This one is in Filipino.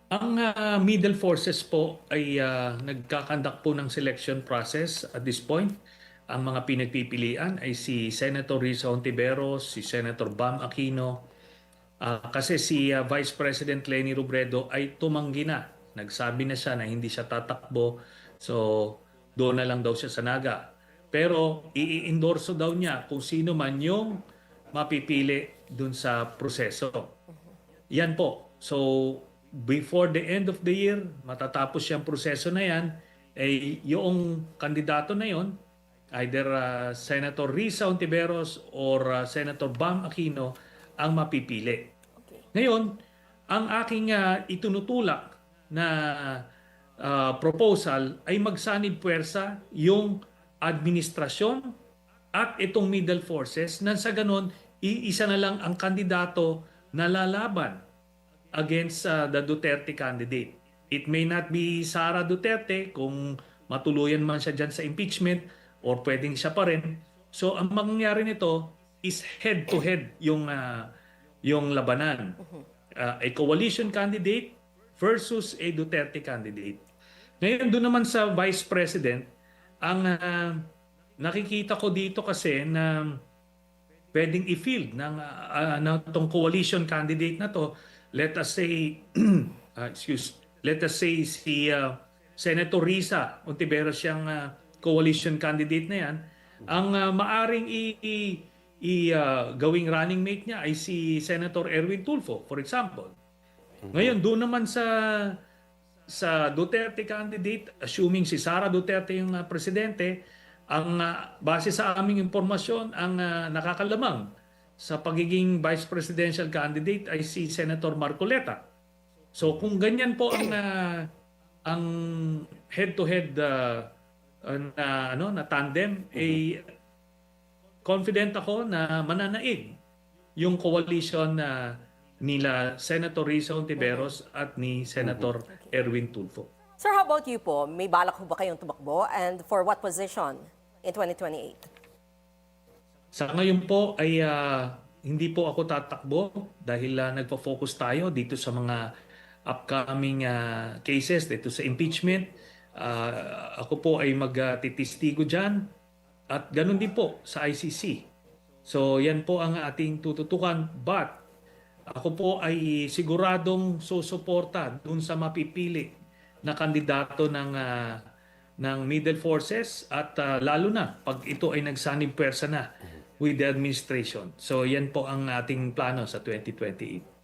Ang middle forces po ay nagkakandak po ng selection process at this point. Ang mga pinagpipilian ay si Senator Risa Hontiveros, si Senator Bam Aquino, kasi si Vice President Leni Robredo ay tumanggi na. Nagsabi na siya na hindi siya tatakbo. So doon na lang daw siya sa Naga. Pero i-endorso daw niya kung sino man yung mapipili doon sa proseso. Yan po. So before the end of the year, matatapos yung proseso na yan, eh yung kandidato na yon, either Senator Risa Hontiveros or Senator Bam Aquino ang mapipili. Okay. Ngayon, ang aking itunutulak na proposal ay magsanib puwersa yung administrasyon at itong middle forces nang sa ganon, iisa na lang ang kandidato na lalaban against the Duterte candidate. It may not be Sara Duterte kung matuluyan man siya dyan sa impeachment or pwedeng siya pa rin. So ang mangyayari nito is head-to-head yung labanan. A coalition candidate versus a Duterte candidate. Ngayon doon naman sa Vice President, ang nakikita ko dito kasi na pwedeng i-field ng tong coalition candidate na to, let us say let us say si Senator Risa Hontiveros siyang coalition candidate na yan, ang maaring gawing running mate niya ay si Senator Erwin Tulfo, for example. Ngayon doon naman sa Duterte candidate, assuming si Sara Duterte yung presidente, ang base sa aming impormasyon, ang nakakalamang sa pagiging vice presidential candidate ay si Senator Marcoleta. So kung ganyan po ang head-to-head na tandem, confident ako na mananaig yung coalition nila Senator Risa Hontiveros at ni Senator Erwin Tulfo. Sir, how about you po? May balak po ba kayong tumakbo? And for what position in 2028? Sa ngayon po ay hindi po ako tatakbo dahil nagpo-focus tayo dito sa mga upcoming cases dito sa impeachment. Ako po ay magtitistigo dyan at ganun din po sa ICC. So yan po ang ating tututukan, but ako po ay siguradong susuporta dun sa mapipili na kandidato ng middle forces at lalo na pag ito ay nagsanib pwersa na with the administration. So yan po ang ating plano sa 2028.